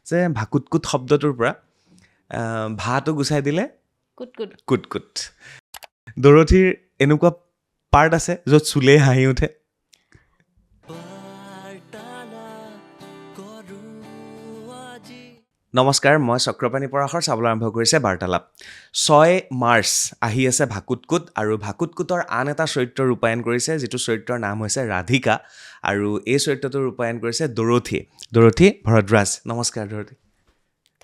যে ভাকুটকুট শব্দটোৰ পৰা ভাটো গুচাই দিলে কুটকুট কুটকুট। দৰথীৰ এনেকুৱা পাৰ্ট আছে য'ত চুলেই হাঁহি উঠে। নমস্কাৰ, মই চক্ৰপাণী পৰাশৰ চাবলৈ আৰম্ভ কৰিছে বাৰ্তালাপ। 6 মাৰ্চ আহি আছে ভাকুটকুট, আৰু ভাকুটকুটৰ আন এটা চৰিত্ৰ ৰূপায়ণ কৰিছে, যিটো চৰিত্ৰৰ নাম হৈছে ৰাধিকা, আৰু এই চৰিত্ৰটো ৰূপায়ণ কৰিছে দৰথী ভৰদ্বাজ। নমস্কাৰ দৰথী।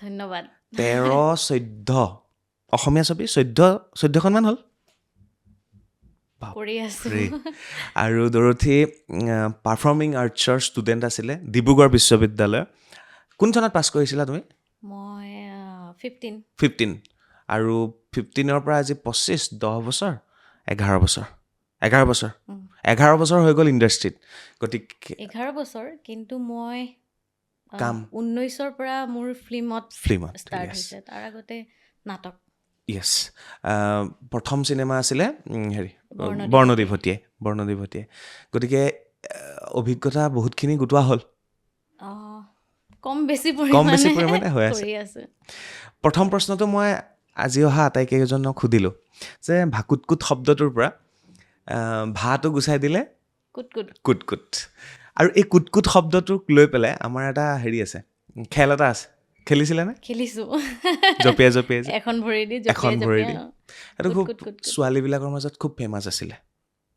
ধন্যবাদ। 13-14 অসমীয়া ছবি 14খনমান হ'ল কৰি আছো। আৰু দৰথী পাৰফৰ্মিং আৰ্টছৰ ষ্টুডেণ্ট আছিলে ডিব্ৰুগড় বিশ্ববিদ্যালয়ৰ। কোন চনত পাছ কৰিছিলা তুমি? মই 15 আৰু 15ৰ পৰা আজি 25, 10 বছৰ, 11 বছৰ হৈ গ'ল ইণ্ডাষ্ট্ৰীত। গতিকে 11 বছৰ, কিন্তু মই কাম 19ৰ পৰা মোৰ ফিল্মত ষ্টাৰ্ট yes. হৈছে। তাৰ আগতে নাটক। য়েছ। প্ৰথম চিনেমা আছিলে বৰ্ণদ্বীপ ভটিয়াই। গতিকে অভিজ্ঞতা বহুতখিনি গোটোৱা হ'ল। কম বেছি পৰিমাণে হৈ আছে। কৰি আছে। প্ৰথম প্ৰশ্নটো মই আজি অহা আটাইকেইজনক সুধিলোঁ যে ভাকুটকুট শব্দটোৰ পৰা ভাটো গুচাই দিলে কুটকুট। আৰু এই কুটকুট শব্দটোক লৈ পেলাই আমাৰ এটা হেৰি আছে, খেল এটা আছে। খেলিছিলেনে? খেলিছো। জপিয়াই যে এখন ভৰি দি এইটো খুব ছোৱালীবিলাকৰ মাজত খুব ফেমাছ আছিলে।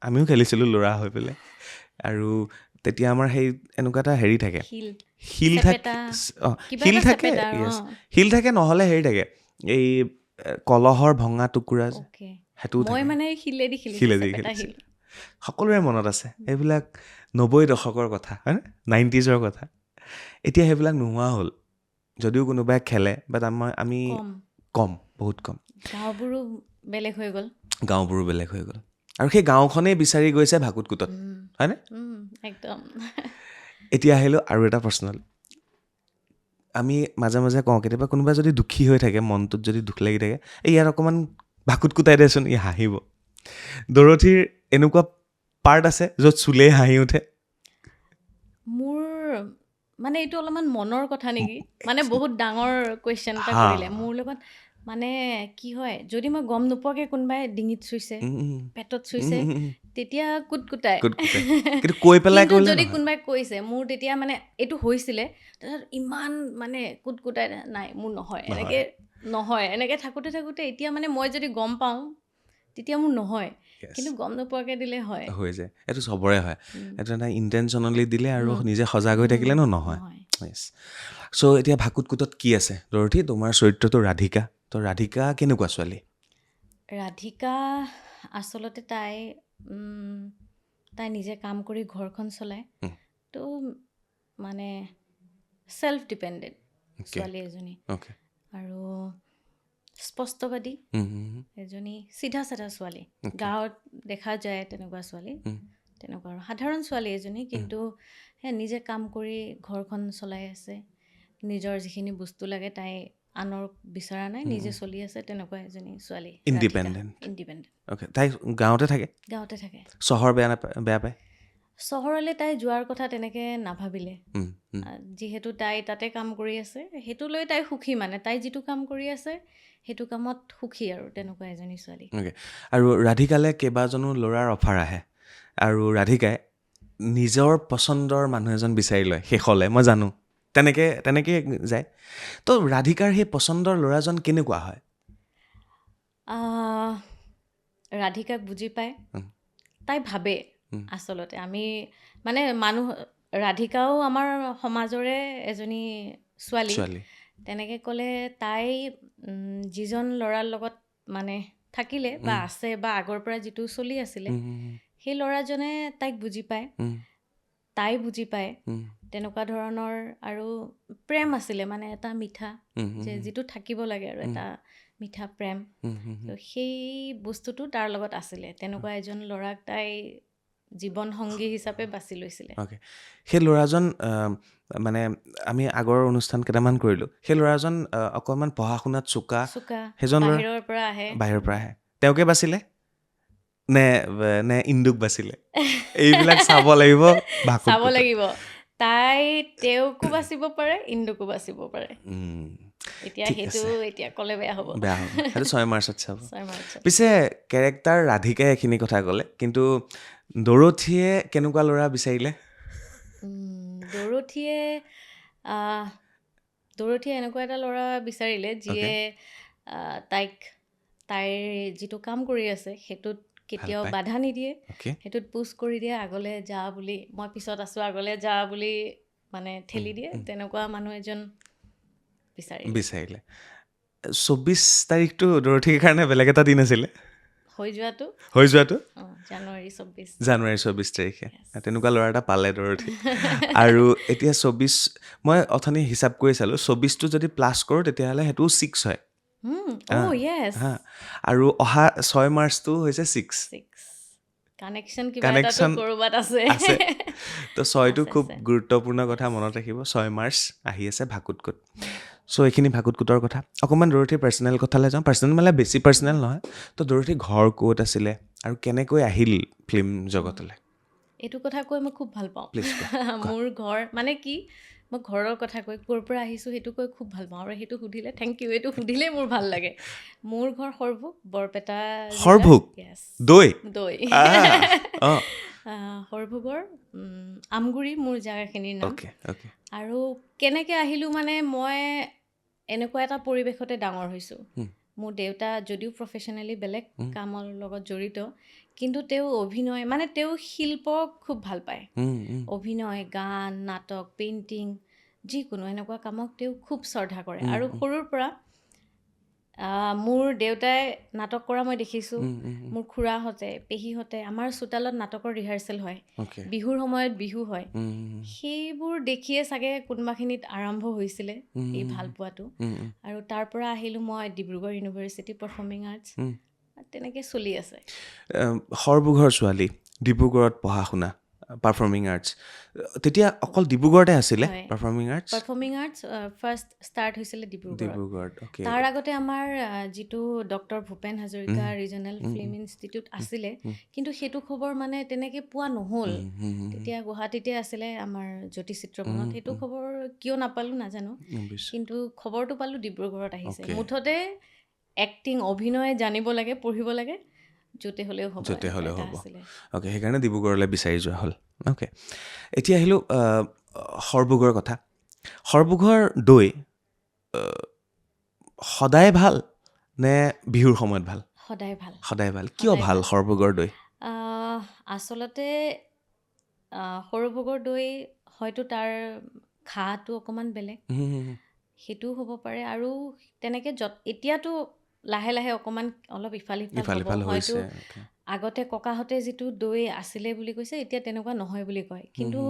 আমিও খেলিছিলোঁ ল'ৰা হৈ পেলাই। আৰু তেতিয়া আমাৰ সেই এনেকুৱা এটা হেৰি থাকে, শিল থাকে নহ'লে হেৰি থাকে, এই কলহৰ ভঙা টুকুৰা যে, সেইটোও মই থাকে। মানে শিলেদি খেলিছিল। সকলোৰে মনত আছে এইবিলাক 90 দশকৰ কথা, হয়নে? 90sৰ কথা। এতিয়া সেইবিলাক নোহোৱা হ'ল, যদিও কোনোবাই খেলে, বাট আমি বহুত কম। গাঁওবোৰো বেলেগ হৈ গ'ল। আৰু সেই গাঁওখনেই বিচাৰি গৈছে ভাকুটকুটত, হয়নে? একদম। এতিয়া আহিলোঁ আৰু এটা প্ৰশ্নলৈ। আমি মাজে মাজে কওঁ, কেতিয়াবা কোনোবা যদি দুখী হৈ থাকে, মনটোত যদি দুখ লাগি থাকে, ইয়াত অকণমান ভাকুটকুটাই দেচোন, ই হাঁহিব। দৰথীৰ এনেকুৱা পাৰ্ট আছে য'ত চুলেই হাঁহি উঠে। মোৰ মানে এইটো অলপমান মনৰ কথা নেকি, মানে বহুত ডাঙৰ কুৱেশ্যন এটা কৰিলে মোৰ লগত। মানে কি হয়, যদি মই গম নোপোৱাকৈ কোনোবাই ডিঙিত চুইছে, পেটত চুইছে, তেতিয়া কুটকুটাই। কিন্তু কৈ পেলাই কিন্তু কৰিলে যদি নহয়। কোনোবাই কৈছে, মোৰ তেতিয়া মানে এইটো হৈছিলে, তাৰপিছত ইমান মানে কুটকুটাই নাই, মোৰ নহয়, এনেকৈ থাকোঁতে এতিয়া মানে মই যদি গম পাওঁ তেতিয়া মোৰ নহয়, কিন্তু গম নোপোৱাকৈ দিলে হয়, হৈ যায়। এইটো চবৰে হয়। এইটো এটা ইণ্টেনশ্যনেলি দিলে আৰু নিজে সজাগ হৈ থাকিলে নহয়। চ' এতিয়া ভাকুটকুটত কি আছে দৰথী? তোমাৰ চৰিত্ৰটো ৰাধিকা। তো ৰাধিকা কেনেকুৱা ছোৱালী? ৰাধিকা আচলতে তাই নিজে কাম কৰি ঘৰখন চলায়। তো মানে চেল্ফ ডিপেণ্ডেণ্ট ছোৱালী এজনী, আৰু স্পষ্টবাদী এজনী, চিধা ছোৱালী। গাঁৱত দেখা যায় তেনেকুৱা ছোৱালী, তেনেকুৱা আৰু সাধাৰণ ছোৱালী এজনী, কিন্তু নিজে কাম কৰি ঘৰখন চলাই আছে। নিজৰ যিখিনি বস্তু লাগে তাই আনৰ বিচৰা নাই, নিজে চলি আছে, তেনেকুৱা এজনী ছোৱালী। ইণ্ডিপেণ্ডেণ্ট। ইণ্ডিপেণ্ডেণ্ট। তাই গাঁৱতে থাকে? চহৰ বেয়া পায়? চহৰলৈ তাই যোৱাৰ কথা তেনেকৈ নাভাবিলে, যিহেতু তাই তাতে কাম কৰি আছে, সেইটো লৈ তাই সুখী। মানে তাই যিটো কাম কৰি আছে সেইটো কামত সুখী, আৰু তেনেকুৱা এজনী ছোৱালী। আৰু ৰাধিকালৈ কেইবাজনো ল'ৰাৰ অফাৰ আহে, আৰু ৰাধিকাই নিজৰ পচন্দৰ মানুহ এজন বিচাৰি লয় শেষলৈ, মই জানো তেনেকৈ যায়। তো ৰাধিকাৰ সেই পচন্দৰ ল'ৰাজন কেনেকুৱা হয়? ৰাধিকাক বুজি পায়, তাই ভাবে আচলতে আমি মানে ৰাধিকাও আমাৰ সমাজৰে এজনী ছোৱালী। তেনেকৈ ক'লে তাই যিজন ল'ৰাৰ লগত মানে থাকিলে বা আছে, বা আগৰ পৰা যিটো চলি আছিলে, সেই ল'ৰাজনে তাইক বুজি পায়, তাই বুজি পায়, তেনেকুৱা ধৰণৰ। আৰু প্ৰেম আছিলে, মানে এটা মিঠা, যিটো থাকিব লাগে, আৰু এটা মিঠা প্ৰেম, সেই বস্তুটো তাৰ লগত আছিলে। তেনেকুৱা এজন ল'ৰাক তাই জীৱন সংগী হিচাপে বাছি লৈছিলে। সেই ল'ৰাজন মানে আমি আগৰ অনুষ্ঠান কেইটামান কৰিলোঁ, সেই ল'ৰাজন অকণমান পঢ়া শুনাত চোকা, সেইজন বাহিৰৰ পৰা আহে। তেওঁকে বাছিলে নে ইন্দুক বাছিলে? এইবিলাক চাব লাগিব। তাই তেওঁকো বাচিব পাৰে ইন্দুকো বাচিব পাৰে এতিয়া ঠিক সেইটো আছে। এতিয়া ক'লে বেয়া হ'ব বেয়া হ'ব সেইটো 6 মাৰ্চত চাব 6 মাৰ্চত পিছে কেৰেক্টাৰ ৰাধিকাই এইখিনি কথা ক'লে কিন্তু ডৰথীয়ে কেনেকুৱা ল'ৰা বিচাৰিলে দৰথীয়ে এনেকুৱা এটা ল'ৰা বিচাৰিলে যিয়ে তাইৰ যিটো কাম কৰি আছে সেইটোত কেতিয়াও পায়। বাধা নিদিয়ে অ'কে সেইটোত পুছ কৰি দিয়ে আগলৈ যা বুলি মই পিছত আছোঁ আগলৈ যা বুলি মানে ঠেলি দিয়ে তেনেকুৱা মানুহ এজন বিচাৰিলে 24 তাৰিখটো ডৰথীৰ কাৰণে বেলেগ এটা দিন আছিলে হৈ যোৱাটো জানুৱাৰী 24 তাৰিখে তেনেকুৱা ল'ৰা এটা পালে ডৰথী আৰু এতিয়া 24 মই অথনি হিচাপ কৰি চালোঁ 24টো যদি প্লাছ কৰোঁ তেতিয়াহ'লে সেইটোও 6 হয় হা আৰু অহা 6 মাৰ্চটো হৈছে 6 কানেকশ্যন কিবা এটাতো কানেকশ্যন ক'ৰবাত আছে আছে তো 6টো খুব আছে। গুৰুত্বপূৰ্ণ কথা মনত ৰাখিব 6 মাৰ্চ আহি আছে ভাকুতকুট চ' এইখিনি ভাকুতকুটৰ কথা অকণমান ডৰথীৰ পাৰ্চনেল কথালৈ যাওঁ পাৰ্চনেল মানে বেছি পাৰ্চনেল নহয় তো ডৰথী ঘৰ ক'ত আছিলে আৰু কেনেকৈ আহিল ফিল্ম জগতলৈ এইটো কথা কৈ মই খুব ভাল পাওঁ প্লিজ মোৰ ঘৰ মানে কি মই ঘৰৰ কথা কৈ ক'ৰ পৰা আহিছোঁ সেইটো কৈ খুব ভাল পাওঁ আৰু সেইটো সুধিলে থেংক ইউ এইটো সুধিলেই মোৰ ভাল লাগে মোৰ ঘৰ সৰভোগ বৰপেটা সৰভোগ দৈ সৰভোগৰ আমগুৰি মোৰ জেগাখিনিৰ নাম অ'কে আৰু কেনেকৈ আহিলোঁ মানে মই এনেকুৱা এটা পৰিৱেশতে ডাঙৰ হৈছোঁ মোৰ দেউতা যদিও প্ৰফেশ্যনেলি বেলেগ কামৰ লগত জড়িত কিন্তু তেওঁ অভিনয় মানে তেওঁ শিল্পক খুব ভাল পায় অভিনয় গান নাটক পেইণ্টিং যিকোনো এনেকুৱা কামক তেওঁ খুব শ্ৰদ্ধা কৰে আৰু সৰুৰ পৰা মোৰ দেউতাই নাটক কৰা মই দেখিছোঁ মোৰ খুৰাহঁতে পেহীহঁতে আমাৰ চোতালত নাটকৰ ৰিহাৰ্চেল হয় বিহুৰ সময়ত বিহু হয় সেইবোৰ দেখিয়ে চাগে কোনোবাখিনিত আৰম্ভ হৈছিলে এই ভাল পোৱাটো আৰু তাৰ পৰা আহিলোঁ মই ডিব্ৰুগড় ইউনিভাৰ্চিটি পাৰফৰ্মিং আৰ্টছ তেনেকৈ চলি আছে সৰভোগৰ ছোৱালী ডিব্ৰুগড়ত পঢ়া শুনা পাৰফৰ্মিং আৰ্টছ তেতিয়া অকল ডিব্ৰুগড়তে আছিলে পাৰফৰ্মিং আৰ্টছ ফাৰ্ষ্ট ষ্টাৰ্ট হৈছিলে ডিব্ৰুগড়ত তাৰ আগতে আমাৰ যিটো doctor Bhupen Hazarika regional film institute আছিলে কিন্তু সেইটো খবৰ মানে তেনেকৈ পোৱা নহ'ল তেতিয়া গুৱাহাটীতে আছিলে আমাৰ জ্যোতিচিত্ৰবনত সেইটো খবৰ কিয় নাপালোঁ নাজানো কিন্তু খবৰটো পালোঁ ডিব্ৰুগড়ত আহিছে মুঠতে এক্টিং অভিনয় জানিব লাগে পঢ়িব লাগে য'তে হ'লেও হ'ব অ'কে সেইকাৰণে ডিব্ৰুগড়লৈ বিচাৰি যোৱা হ'ল অ'কে এতিয়া আহিলোঁ সৰভোগৰ কথা সৰভোগৰ দৈ সদায় ভাল নে বিহুৰ সময়ত ভাল সদায় ভাল কিয় ভাল সৰভোগৰ দৈ আচলতে সৰভোগৰ দৈ হয়তো তাৰ ঘাটো অকণমান বেলেগ সেইটোও হ'ব পাৰে আৰু তেনেকৈ এতিয়াতো লাহে লাহে অকণমান অলপ ইফাল সিফাল হয়তো আগতে ককাহঁতে যিটো দৈ আছিলে বুলি কৈছে এতিয়া তেনেকুৱা নহয় বুলি কয় কিন্তু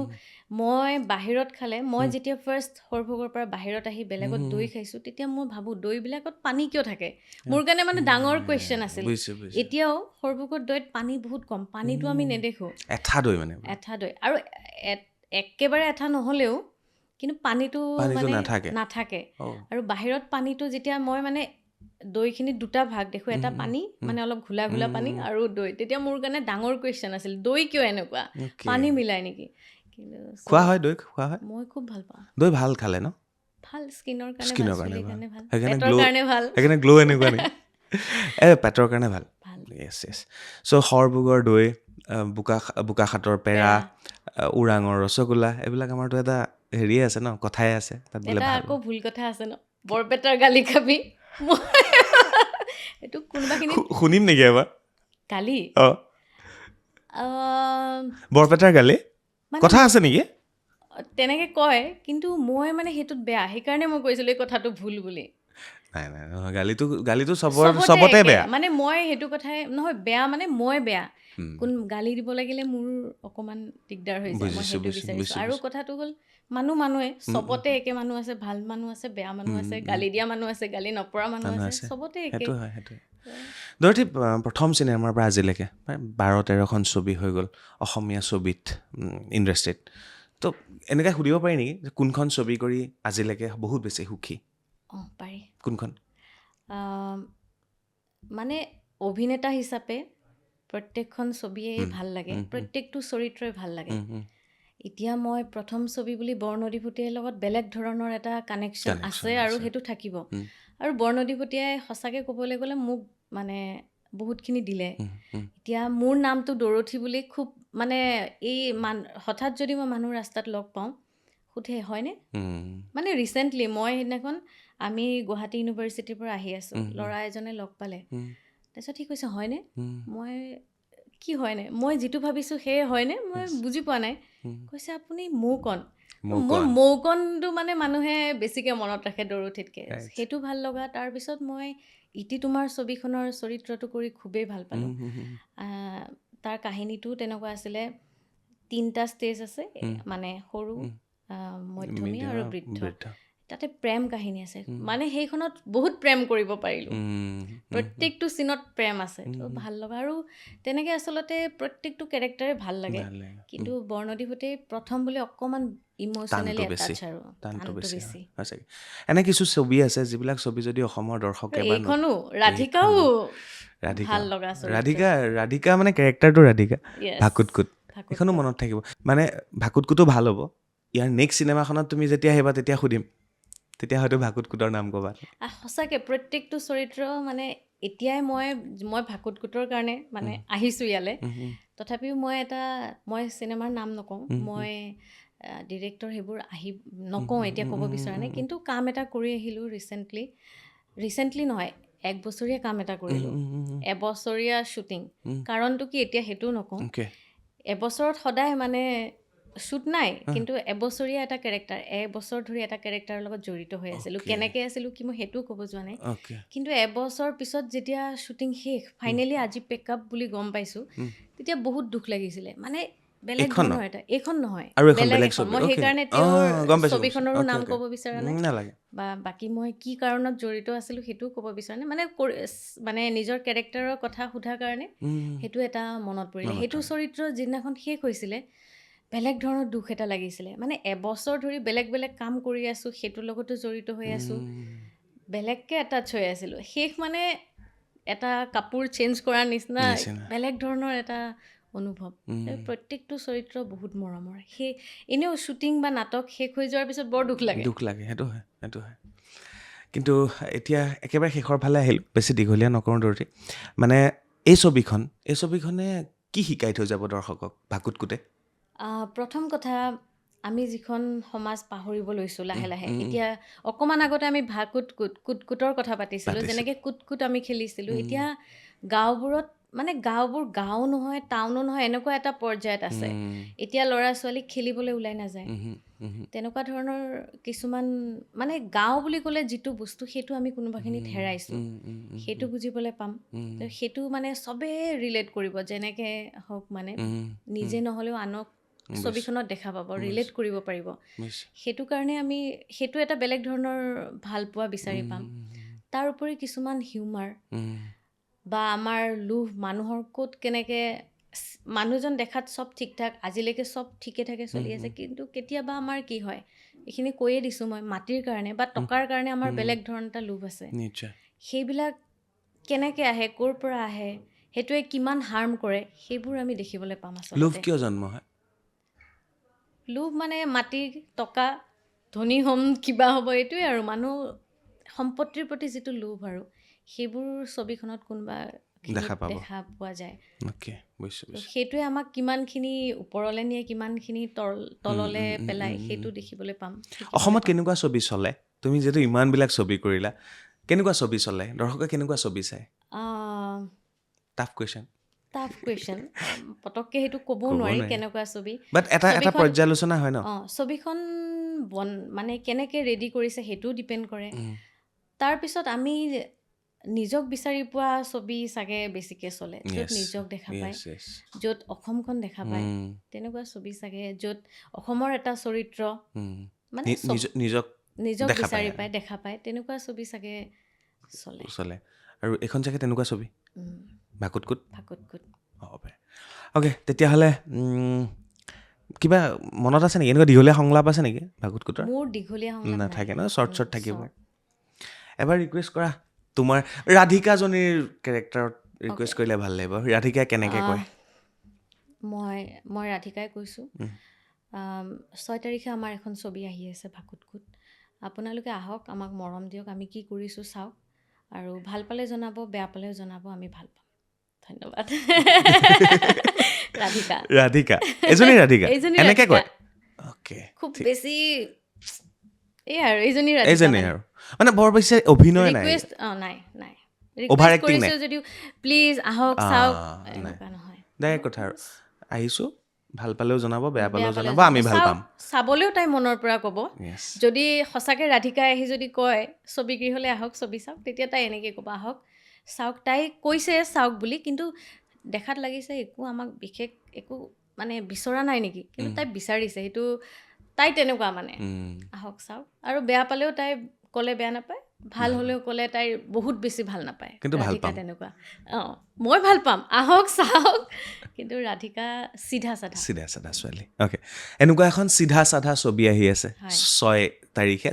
মই বাহিৰত খালে মই যেতিয়া ফাৰ্ষ্ট সৰভোগৰ পৰা বাহিৰত আহি বেলেগত দৈ খাইছোঁ তেতিয়া মই ভাবোঁ দৈবিলাকত পানী কিয় থাকে মোৰ কাৰণে মানে ডাঙৰ কুৱেশ্যন আছিল এতিয়াও সৰভোগৰ দৈত পানী বহুত কম পানীটো আমি নেদেখোঁ এঠা দৈ আৰু একেবাৰে এঠা নহ'লেও কিন্তু পানীটো মানে নাথাকে আৰু বাহিৰত পানীটো যেতিয়া মই মানে দৈখিনি দুটা ভাগ দেখোঁ এটা পানী মানে অলপ ঘোলা ঘোলা পানী আৰু দৈ তেতিয়া মোৰ কাৰণে ডাঙৰ কুৱেশ্যন আছিল দৈ কিয় এনেকুৱা পানী মিলাই নেকি কিন্তু খোৱা হয় দৈ খোৱা হয় মই খুব ভাল পাওঁ দৈ ভাল খালে ন ভাল স্কিনৰ কাৰণে ভাল পেটৰ কাৰণে ভাল সেইকাৰণে গ্লো এনেকুৱা নেকি পেটৰ কাৰণে ভাল য়েছ চ' সৰভোগৰ দৈ বোকাখাটৰ পেৰা ওৰাঙৰ ৰসগোল্লা এইবিলাক আমাৰতো এটা হেৰিয়ে আছে ন কথাই আছে তাত বোলে আকৌ ভুল কথা আছে ন বৰপেটাৰ গালি খাবি এইটো কোনোবাখিনি শুনিম নেকি এবাৰ গালি বৰপেটাৰ গালি কথা আছে নেকি তেনেকে কয় কিন্তু মই মানে সেইটোত বেয়া সেইকাৰণে মই কৈছিলোঁ এই কথাটো ভুল বুলি নাই গালিটো চবতে বেয়া মানে মই সেইটো কথাই নহয় বেয়া মানে মই বেয়া কোন গালি দিব লাগিলে মোৰ অকণমান দিগদাৰ হৈ যায় মই সেইটো বিচাৰিছোঁ আৰু কথাটো হ'ল মানুহে চবতে একে মানুহ আছে ভাল মানুহ আছে বেয়া মানুহ আছে গালি দিয়া মানুহ আছে গালি নপৰা মানুহ আছে চবতে একে ডৰথী প্ৰথম চিনেমাৰ পৰা আজিলৈকে 12-13খন ছবি হৈ গ'ল অসমীয়া ছবিত ইণ্ডাষ্ট্ৰীত তো এনেকৈ সুধিব পাৰি নেকি যে কোনখন ছবি কৰি আজিলৈকে বহুত বেছি সুখী পাৰি কোনখন মানে অভিনেতা হিচাপে প্ৰত্যেকখন ছবিয়েই ভাল লাগে প্ৰত্যেকটো চৰিত্ৰই ভাল লাগে এতিয়া মই প্ৰথম ছবি বুলি বৰনদী ভুটিয়াৰ লগত বেলেগ ধৰণৰ এটা কানেকশ্যন আছে আৰু সেইটো থাকিব। আৰু বৰনদী ভুটিয়াই সঁচাকৈ ক'বলৈ গ'লে মোক মানে বহুতখিনি দিলে। এতিয়া মোৰ নামটো ডৰথী বুলি খুব মানে এই হঠাৎ যদি মই মানুহ ৰাস্তাত লগ পাওঁ সুধে হয়নে, মানে ৰিচেণ্টলি মই সেইদিনাখন আমি গুৱাহাটী ইউনিভাৰ্চিটিৰ পৰা আহি আছোঁ, ল'ৰা এজনে লগ পালে, তাৰপিছত সি কৈছে হয়নে, মই কি হয়নে, মই যিটো ভাবিছোঁ সেয়ে হয়নে, মই বুজি পোৱা নাই। কৈছে আপুনি মৌকণ। মোৰ মৌকণটো মানে মানুহে বেছিকৈ মনত ৰাখে ডৰথীতকৈ, সেইটো ভাল লগা। তাৰপিছত মই ইতি তোমাৰ ছবিখনৰ চৰিত্ৰটো কৰি খুবেই ভাল পালোঁ। তাৰ কাহিনীটোও তেনেকুৱা আছিলে, 3টা ষ্টেজ আছে, মানে সৰু, মধ্যমী আৰু বৃদ্ধ। তাতে প্ৰেম কাহিনী আছে, মানে সেইখনত বহুত প্ৰেম কৰিব পাৰিলোঁ, প্ৰত্যেকটো চিনত প্ৰেম আছে, তো ভাল লগা। আৰু তেনেকৈ আচলতে প্ৰত্যেকটো কেৰেক্টাৰে ভাল লাগে, কিন্তু বৰনদী ভুটিয়াই প্ৰথম বুলি অকণমান ইম'চনেলি এটাচ আৰু টানটো বেছি। এনে কিছু ছবি আছে যিবিলাক ছবি যদি অসমৰ দৰ্শকে বা এইখনো ৰাধিকাও ভাল লগা ৰাধিকা মানে কেৰেক্টাৰটো ৰাধিকা, ভাকুতকুত এইখনো মনত থাকিব। মানে ভাকুতকুতো ভাল হ'ব, ইয়াৰ নেক্সট চিনেমাখনত তুমি যেতিয়া আহিবা তেতিয়া সুধিম, তেতিয়া হয়তো ভাকুতকুতৰ নাম ক'বা। সঁচাকৈ প্ৰত্যেকটো চৰিত্ৰ মানে এতিয়াই মই ভাকুতকুতৰ কাৰণে মানে আহিছোঁ ইয়ালৈ, তথাপিও মই চিনেমাৰ নাম নকওঁ, মই ডিৰেক্টৰ সেইবোৰ নকওঁ, এতিয়া ক'ব বিচৰা নাই। কিন্তু কাম এটা কৰি আহিলোঁ ৰিচেণ্টলি নহয়, 1 বছৰীয়া কাম এটা কৰিলোঁ, এবছৰীয়া শ্বুটিং। কাৰণটো কি এতিয়া সেইটোও নকওঁ, এবছৰত সদায় মানে শ্বুট নাই, কিন্তু এবছৰীয়া এটা কেৰেক্টাৰ, 1 বছৰ ধৰি এটা কেৰেক্টাৰৰ লগত জড়িত হৈ আছিলোঁ। কেনেকৈ আছিলোঁ কি মই সেইটোও ক'ব যোৱা নাই, কিন্তু এবছৰ পিছত যেতিয়া শ্বুটিং শেষ, ফাইনেলি আজি পেকআপ বুলি গম পাইছোঁ, তেতিয়া বহুত দুখ লাগিছিলে। মানে বেলেগ ধৰণৰ এটা, এইখন নহয় বেলেগ এখন, মই সেইকাৰণে তেওঁৰ ছবিখনৰো নাম ক'ব বিচৰা নাই, বা বাকী মই কি কাৰণত জড়িত আছিলোঁ সেইটোও ক'ব বিচৰা নাই। মানে নিজৰ কেৰেক্টাৰৰ কথা সোধাৰ কাৰণে সেইটো এটা মনত পৰিলে। সেইটো চৰিত্ৰ যিদিনাখন শেষ হৈছিলে বেলেগ ধৰণৰ দুখ এটা লাগিছিলে। মানে এবছৰ ধৰি বেলেগ বেলেগ কাম কৰি আছোঁ, সেইটোৰ লগতো জড়িত হৈ আছোঁ, বেলেগকৈ এটাচ হৈ আছিলোঁ। শেষ মানে এটা কাপোৰ চেঞ্জ কৰাৰ নিচিনা বেলেগ ধৰণৰ এটা অনুভৱ। প্ৰত্যেকটো চৰিত্ৰ বহুত মৰমৰ। এনেও শ্বুটিং বা নাটক শেষ হৈ যোৱাৰ পিছত বৰ দুখ লাগে, সেইটো হয়। কিন্তু এতিয়া একেবাৰে শেষৰ ফালে আহিলোঁ, বেছি দীঘলীয়া নকৰোঁ ডৰথী। মানে এই ছবিখনে কি শিকাই থৈ যাব দৰ্শকক ভাকুতকুতে? প্ৰথম কথা, আমি যিখন সমাজ পাহৰিব লৈছোঁ লাহে লাহে। এতিয়া অকণমান আগতে আমি কুটকুটৰ কথা পাতিছিলোঁ, যেনেকৈ কুটকুট আমি খেলিছিলোঁ। এতিয়া গাঁওবোৰত মানে গাঁওবোৰ গাঁও নহয়, টাউনো নহয়, এনেকুৱা এটা পৰ্যায়ত আছে। এতিয়া ল'ৰা ছোৱালীক খেলিবলৈ ওলাই নাযায়, তেনেকুৱা ধৰণৰ কিছুমান, মানে গাঁও বুলি ক'লে যিটো বস্তু সেইটো আমি কোনোবাখিনিত হেৰাইছোঁ, সেইটো বুজিবলৈ পাম। সেইটো মানে চবেই ৰিলেট কৰিব, যেনেকৈ হওক, মানে নিজে নহ'লেও আনক ছবিখনত দেখা পাব, ৰিলেট কৰিব পাৰিব। সেইটো কাৰণে আমি সেইটো এটা বেলেগ ধৰণৰ ভাল পোৱা বিচাৰি পাম। তাৰ উপৰি কিছুমান হিউমাৰ বা আমাৰ লোভ, মানুহৰ ক'ত কেনেকৈ, মানুহজন দেখাত চব ঠিক ঠাক, আজিলৈকে চব ঠিকে ঠাকে চলি আছে, কিন্তু কেতিয়াবা আমাৰ কি হয়, এইখিনি কৈয়ে দিছোঁ মই, মাটিৰ কাৰণে বা টকাৰ কাৰণে আমাৰ বেলেগ ধৰণৰ এটা লোভ আছে। সেইবিলাক কেনেকৈ আহে, ক'ৰ পৰা আহে, সেইটোৱে কিমান হাৰ্ম কৰে, সেইবোৰ আমি দেখিবলৈ পাম। আচলতে লোভ কিয় জন্ম হয়? লোভ মানে মাটি, টকা, ধনী হ'ম, কিবা হ'ব, এইটোৱে আৰু মানুহ সম্পত্তিৰ প্ৰতি যিটো লোভ, আৰু সেইবোৰ ছবিখনত কোনোবা দেখা পোৱা যায়। সেইটোৱে আমাক কিমানখিনি ওপৰলৈ নিয়ে, কিমানখিনি তললৈ পেলায়, সেইটো দেখিবলৈ পাম। অসমত কেনেকুৱা ছবি চলে? তুমি যিহেতু ইমানবিলাক ছবি কৰিলা, কেনেকুৱা ছবি চলে? দৰ্শকে কেনেকুৱা ছবি চায়? টাফ কুৱেশ্যন, পটককৈ সেইটো ক'বও নোৱাৰি কেনেকুৱা ছবি, বাট এটা পৰ্যালোচনা হয় ন? ছবিখন মানে কেনেকৈ ৰেডি কৰিছে সেইটোও ডিপেণ্ড কৰে। তাৰপিছত আমি নিজক বিচাৰি পোৱা ছবি চাগে বেছিকৈ চলে, য'ত নিজক দেখা পায়, য'ত অসমখন দেখা পায়, তেনেকুৱা ছবি চাগে, য'ত অসমৰ এটা চৰিত্ৰ মানে নিজক বিচাৰি পায়, দেখা পায়, তেনেকুৱা ছবি চাগে চলে। আৰু এইখন চাগে তেনেকুৱা ছবি, ভাকুতকুত। হ'ব পাৰে। অ'কে, তেতিয়াহ'লে কিবা মনত আছে নেকি, এনেকুৱা দীঘলীয়া সংলাপ আছে নেকি ভাকুতকুতৰ? মোৰ দীঘলীয়া সংলাপ নাথাকে ন, শ্বৰ্ট থাকিব। এবাৰ ৰিকুৱেষ্ট কৰা, তোমাৰ ৰাধিকাজনীৰ কেৰেক্টাৰত ৰিকুৱেষ্ট কৰিলে ভাল লাগিব। ৰাধিকাই কেনেকৈ কয়? মই ৰাধিকাই কৈছোঁ, 6 তাৰিখে আমাৰ এখন ছবি আহি আছে ভাকুতকুত। আপোনালোকে আহক, আমাক মৰম দিয়ক, আমি কি কৰিছোঁ চাওক, আৰু ভাল পালে জনাব, বেয়া পালেও জনাব, আমি ভাল পাম। ধন্যবাদ। ৰাধিকা এজনী ৰাধিকা এইজনী এনেকে ৰাধিকা। কয় অ'কে খুব বেছি এই আৰু এইজনী এইজনী ৰাধিকা আৰু মানে বৰ বেছি অভিনয় নাই ৰিকুৱেষ্ট নাই Over ৰিকুৱেষ্ট acting কৰিছোঁ নাই। যদিও প্লিজ আহক চাওক, এনেকুৱা নহয়। ডাইৰেক্ট কথা আৰু আহিছোঁ, ভাল পালেও জনাব, বেয়া পালেও বেয়া পালে জনাব, আমি ভাল চাওক, পাম। চাবলৈও তাই মনৰ পৰা ক'ব। Yes. যদি সঁচাকৈ ৰাধিকাই আহি যদি কয় ছবিগৃহলৈ আহক ছবি চাওক, তেতিয়া তাই এনেকৈ ক'ব, আহক চাওক। তাই কৈছে চাওক বুলি, কিন্তু দেখাত লাগিছে একো আমাক বিশেষ একো মানে বিচৰা নাই নেকি, কিন্তু তাই বিচাৰিছে, সেইটো তাই তেনেকুৱা মানে। আহক চাওক, আৰু বেয়া পালেও তাই ক'লে বেয়া নাপায়, ভাল হ'লেও ক'লে তাইৰ বহুত বেছি ভাল নাপায়। কিন্তু ভাল ৰাধিকা পাম। তেনেকুৱা। মই ভাল পাম, আহক চাওক, কিন্তু ৰাধিকা চিধা চাধা ছোৱালী। অ'কে, এনেকুৱা এখন চিধা চাধা ছবি আহি আছে হয়।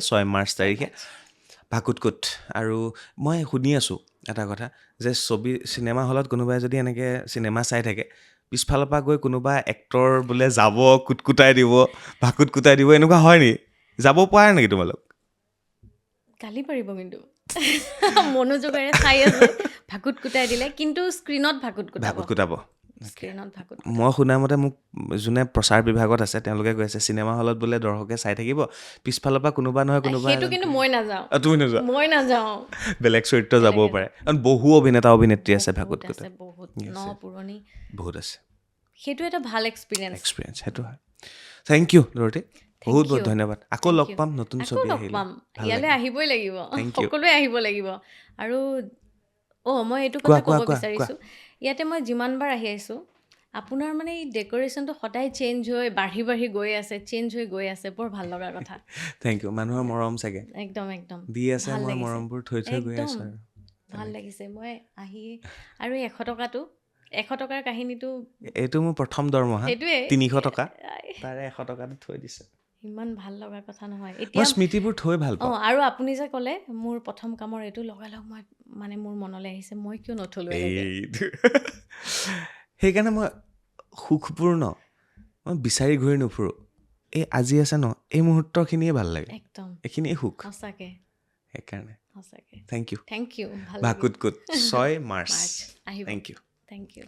6 মাৰ্চ তাৰিখে ভাকুতকুত। আৰু মই শুনি আছোঁ এটা কথা, যে চিনেমা হলত কোনোবাই যদি এনেকৈ চিনেমা চাই থাকে, পিছফালৰ পৰা গৈ কোনোবা এক্টৰ বোলে যাব, কুটকুটাই দিব, ভাকুতকুটাই দিব, এনেকুৱা হয় নেকি? যাব পৰা নেকি তোমালোক? গালি পাৰিব কিন্তু মনোযোগেৰে চাই আছে, ভাকুতকুটাই দিলে, কিন্তু স্ক্ৰীণত ভাকুতকুটাব। স্ক্ৰীণত ভাকুতকুটাব। মই শুনামতে মোক যোনে প্ৰচাৰ বিভাগত আছে তেওঁলোকে কৈ আছে চিনেমা হলত বোলে দৰ্শকে চাই থাকিব, পিছফালৰ পৰা কোনোবা নহয় কোনোবা সেইটো কিন্তু মই নাযাওঁ। তুমি নোযোৱা? মই নাযাওঁ। বেলেগ চৰিত্ৰ যাবও পাৰে, কাৰণ বহু অভিনেতা অভিনেত্ৰী আছে ভাকুতকুত। বহুত ন পুৰণি বহুত আছে। সেইটো এটা ভাল এক্সপিৰিয়েঞ্চ। সেইটো হয়। থেংক ইউ দৰতী, বহুত you. ধন্যবাদ। আকৌ Thank লগ you. পাম নতুন আকৌ ছবি লগ আহিলে। পাম, ভাল ইয়ালৈ লাগিল। আহিবই লাগিব, Thank you. সকলোৱে আহিব লাগিব। আৰু মই এইটো কোৱা, কথা ক'ব কোৱা, বিচাৰিছোঁ, ইয়াতে মই যিমানবাৰ আহি আহিছোঁ, আপোনাৰ মানে এই ডেক'ৰেশ্যনটো সদায় চেঞ্জ হৈ বাঢ়ি গৈ আছে, চেঞ্জ হৈ গৈ আছে, বৰ ভাল লগা কথা। থেংক ইউ, মানুহৰ মৰম চাগে একদম দি আছে, ভাল মই লাগিছে, মৰমবোৰ থৈ গৈ একদম আছোঁ আৰু। ভাল লাগিছে। মই আহি আৰু এই 100 টকাৰ কাহিনীটো এইটো মোৰ প্ৰথম দৰমহা, সেইটোৱে 300 টকা, তাৰে 100 টকাটো থৈ দিছে। ইমান ভাল লগা কথা নহয় মই এতিয়া। স্মৃতিবোৰ থৈ ভাল পাওঁ। আৰু আপুনি যে ক'লে মোৰ প্ৰথম কামৰ এইটো লগালগ মই মানে মোৰ মনলৈ আহিছে, মই কিয় নথলো এনেকৈ। সেইকাৰণে মই সুখপূৰ্ণ, মই বিচাৰি ঘূৰি নুফুৰোঁ। এই আজি আছে ন, এই মুহূৰ্তখিনিয়ে ভাল লাগে, একদম এইখিনিয়ে সুখ। সঁচাকৈ সেইকাৰণে সঁচাকৈ থেংক ইউ। ভাল ভাকুতকুত 6 মাৰ্চ। আহিব। Thank you. Thank U.